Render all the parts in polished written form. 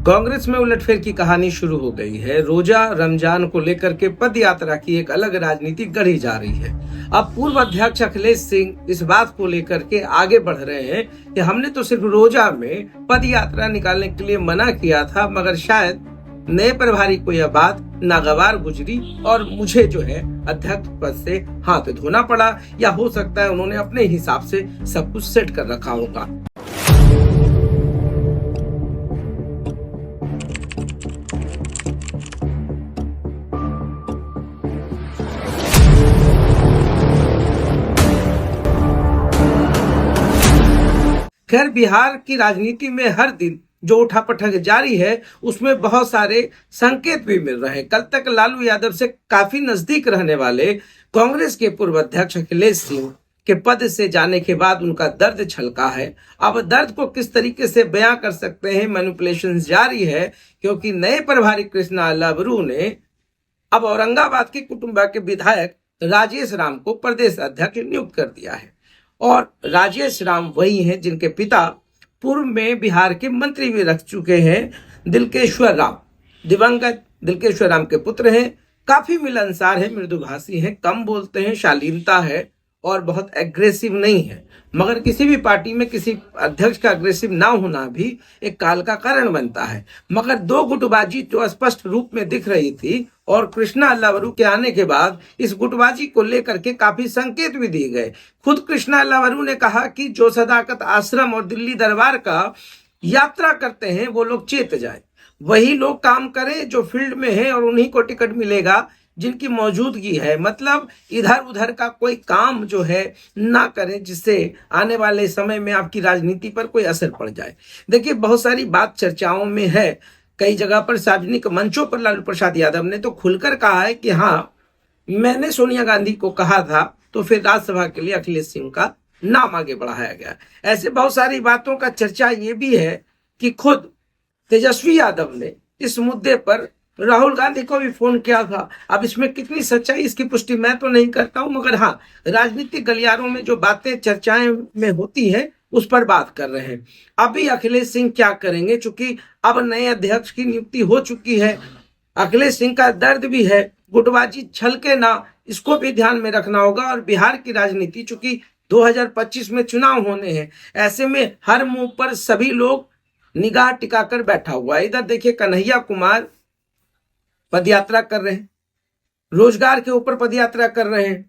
कांग्रेस में उलटफेर की कहानी शुरू हो गई है। रोजा रमजान को लेकर के पद यात्रा की एक अलग राजनीति गढ़ी जा रही है। अब पूर्व अध्यक्ष अखिलेश सिंह इस बात को लेकर के आगे बढ़ रहे हैं कि हमने तो सिर्फ रोजा में पद यात्रा निकालने के लिए मना किया था, मगर शायद नए प्रभारी को यह बात नागवार गुजरी और मुझे जो है अध्यक्ष पद से हाथ धोना पड़ा, या हो सकता है उन्होंने अपने हिसाब से सब कुछ सेट कर रखा होगा। खैर, बिहार की राजनीति में हर दिन जो उठापटक जारी है उसमें बहुत सारे संकेत भी मिल रहे हैं। कल तक लालू यादव से काफी नजदीक रहने वाले कांग्रेस के पूर्व अध्यक्ष अखिलेश सिंह के पद से जाने के बाद उनका दर्द छलका है। अब दर्द को किस तरीके से बयां कर सकते हैं, मैनिपुलेशन जारी है, क्योंकि नए प्रभारी कृष्णा अल्लावरू ने अब औरंगाबाद के कुटुंबा के विधायक राजेश राम को प्रदेश अध्यक्ष नियुक्त कर दिया है। और राजेश राम वही हैं जिनके पिता पूर्व में बिहार के मंत्री भी रह चुके हैं, दिलकेश्वर राम, दिवंगत दिलकेश्वर राम के पुत्र हैं। काफी मिलनसार है, मृदुभाषी हैं, कम बोलते हैं, शालीनता है और बहुत एग्रेसिव नहीं है। मगर किसी भी पार्टी में किसी अध्यक्ष का अग्रेसिव ना होना भी एक काल का कारण बनता है। मगर दो गुटबाजी जो स्पष्ट रूप में दिख रही थी और कृष्णा अल्लावरू के आने के बाद इस गुटबाजी को लेकर के काफी संकेत भी दिए गए। खुद कृष्णा अल्लावरू ने कहा कि जो सदाकत आश्रम और दिल्ली दरबार का यात्रा करते हैं वो लोग चेत जाए, वही लोग काम करें जो फील्ड में है और उन्हीं को टिकट मिलेगा जिनकी मौजूदगी है। मतलब इधर उधर का कोई काम जो है ना करें जिससे आने वाले समय में आपकी राजनीति पर कोई असर पड़ जाए। देखिए, बहुत सारी बात चर्चाओं में है, कई जगह पर सार्वजनिक मंचों पर लालू प्रसाद यादव ने तो खुलकर कहा है कि हाँ, मैंने सोनिया गांधी को कहा था तो फिर राज्यसभा के लिए अखिलेश सिंह का नाम आगे बढ़ाया गया। ऐसे बहुत सारी बातों का चर्चा ये भी है कि खुद तेजस्वी यादव ने इस मुद्दे पर राहुल गांधी को भी फोन किया था। अब इसमें कितनी सच्चाई, इसकी पुष्टि मैं तो नहीं करता हूं, मगर हाँ, राजनीतिक गलियारों में जो बातें चर्चाएं में होती है उस पर बात कर रहे हैं। अभी अखिलेश सिंह क्या करेंगे, चूंकि अब नए अध्यक्ष की नियुक्ति हो चुकी है, अखिलेश सिंह का दर्द भी है, गुटबाजी छलके ना, इसको भी ध्यान में रखना होगा। और बिहार की राजनीति चूंकि 2025 में चुनाव होने हैं, ऐसे में हर मुंह पर सभी लोग निगाह टिकाकर बैठा हुआ है। इधर देखिए, कन्हैया कुमार पदयात्रा कर रहे हैं, रोजगार के ऊपर पदयात्रा कर रहे हैं,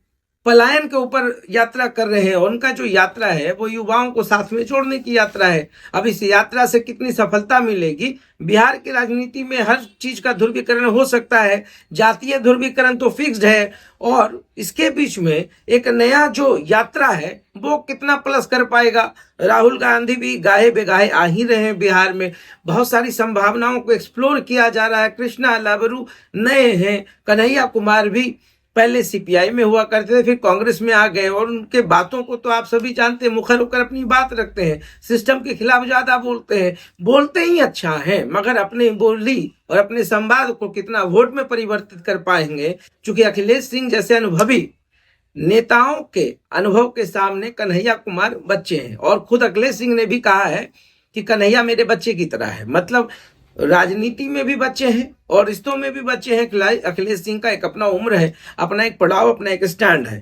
पलायन के ऊपर यात्रा कर रहे हैं। उनका जो यात्रा है वो युवाओं को साथ में जोड़ने की यात्रा है। अब इस यात्रा से कितनी सफलता मिलेगी, बिहार की राजनीति में हर चीज का ध्रुवीकरण हो सकता है, जातीय ध्रुवीकरण तो फिक्स्ड है, और इसके बीच में एक नया जो यात्रा है वो कितना प्लस कर पाएगा। राहुल गांधी भी गाहे बेगाहे आ ही रहे हैं बिहार में, बहुत सारी संभावनाओं को एक्सप्लोर किया जा रहा है। कृष्णा अल्लावरू नए हैं, कन्हैया कुमार भी पहले सीपीआई में हुआ करते थे, फिर कांग्रेस में आ गए, और उनके बातों को तो आप सभी जानते हैं, मुखर होकर अपनी बात रखते हैं, सिस्टम के खिलाफ ज्यादा बोलते हैं, बोलते ही अच्छा है, मगर अपने बोली और अपने संवाद को कितना वोट में परिवर्तित कर पाएंगे। चूंकि अखिलेश सिंह जैसे अनुभवी नेताओं के अनुभव के सामने कन्हैया कुमार बच्चे हैं, और खुद अखिलेश सिंह ने भी कहा है कि कन्हैया मेरे बच्चे की तरह है। मतलब राजनीति में भी बच्चे हैं और रिश्तों में भी बच्चे हैं। अखिलेश सिंह का एक अपना उम्र है, अपना एक पड़ाव, अपना एक स्टैंड है।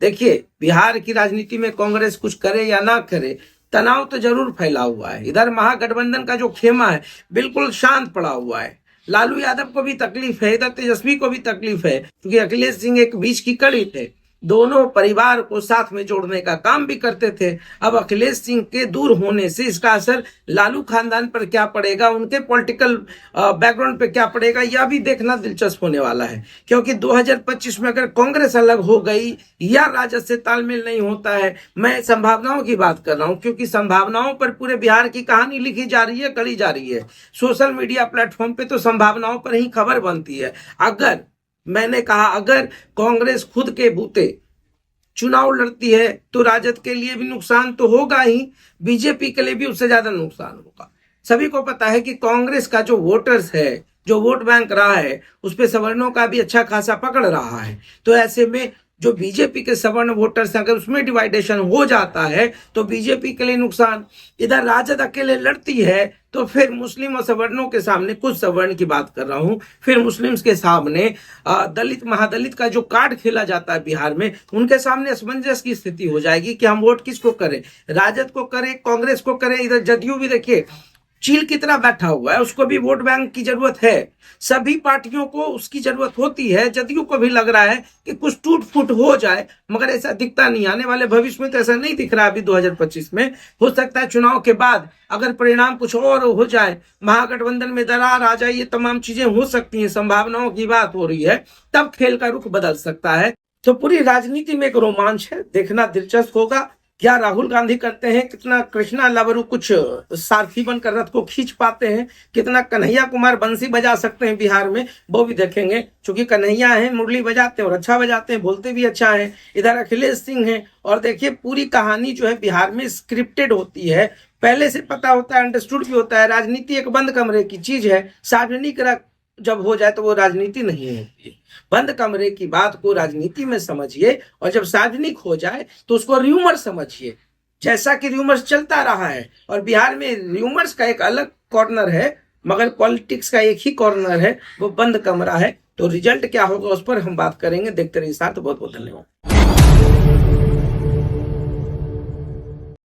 देखिए, बिहार की राजनीति में कांग्रेस कुछ करे या ना करे, तनाव तो जरूर फैला हुआ है। इधर महागठबंधन का जो खेमा है बिल्कुल शांत पड़ा हुआ है। लालू यादव को भी तकलीफ है, इधर तेजस्वी को भी तकलीफ है, क्योंकि अखिलेश सिंह एक बीच की कड़ी थे, दोनों परिवार को साथ में जोड़ने का काम भी करते थे। अब अखिलेश सिंह के दूर होने से इसका असर लालू खानदान पर क्या पड़ेगा, उनके पॉलिटिकल बैकग्राउंड पे क्या पड़ेगा, यह भी देखना दिलचस्प होने वाला है। क्योंकि 2025 में अगर कांग्रेस अलग हो गई या राजद से तालमेल नहीं होता है, मैं संभावनाओं की बात कर रहा हूं, क्योंकि संभावनाओं पर पूरे बिहार की कहानी लिखी जा रही है, करी जा रही है। सोशल मीडिया प्लेटफॉर्म पे तो संभावनाओं पर ही खबर बनती है। अगर मैंने कहा, अगर कांग्रेस खुद के बूते चुनाव लड़ती है तो राजद के लिए भी नुकसान तो होगा ही, बीजेपी के लिए भी उससे ज्यादा नुकसान होगा। सभी को पता है कि कांग्रेस का जो वोटर्स है, जो वोट बैंक रहा है, उस पे सवर्णों का भी अच्छा खासा पकड़ रहा है। तो ऐसे में जो बीजेपी के सवर्ण वोटर्स हैं, अगर उसमें डिवाइडेशन हो जाता है तो बीजेपी के लिए नुकसान। इधर राजद अकेले लड़ती है तो फिर मुस्लिम और सवर्णों के सामने, कुछ सवर्ण की बात कर रहा हूं, फिर मुस्लिम्स के सामने दलित महादलित का जो कार्ड खेला जाता है बिहार में, उनके सामने असमंजस की स्थिति हो जाएगी कि हम वोट किसको करें, राजद को करें, कांग्रेस को करें। इधर जदयू भी देखिए चील कितना बैठा हुआ है, उसको भी वोट बैंक की जरूरत है, सभी पार्टियों को उसकी जरूरत होती है। जदयू को भी लग रहा है कि कुछ टूट फूट हो जाए, मगर ऐसा दिखता नहीं, आने वाले भविष्य में तो ऐसा नहीं दिख रहा। अभी 2025 में हो सकता है चुनाव के बाद अगर परिणाम कुछ और हो जाए, महागठबंधन में दरार आ जाए, ये तमाम चीजें हो सकती हैं, संभावनाओं की बात हो रही है, तब खेल का रुख बदल सकता है। तो पूरी राजनीति में एक रोमांच है, देखना दिलचस्प होगा। क्या राहुल गांधी करते हैं, कितना कृष्णा लवरू कुछ सारथी बनकर रथ को खींच पाते हैं, कितना कन्हैया कुमार बंसी बजा सकते हैं बिहार में, वो भी देखेंगे। क्योंकि कन्हैया हैं, मुरली बजाते हैं और अच्छा बजाते हैं, बोलते भी अच्छा है। इधर अखिलेश सिंह हैं, और देखिए पूरी कहानी जो है बिहार में स्क्रिप्टेड होती है, पहले से पता होता है, अंडरस्टूड भी होता है। राजनीति एक बंद कमरे की चीज है, सार्वजनिक जब हो जाए तो वो राजनीति नहीं होती। बंद कमरे की बात को राजनीति में समझिए, और जब सार्वजनिक हो जाए तो उसको र्यूमर समझिए, जैसा कि र्यूमर्स चलता रहा है। और बिहार में र्यूमर्स का एक अलग कॉर्नर है, मगर पॉलिटिक्स का एक ही कॉर्नर है, वो बंद कमरा है। तो रिजल्ट क्या होगा उस पर हम बात करेंगे, देखते रहिए साथ। बहुत बहुत धन्यवाद।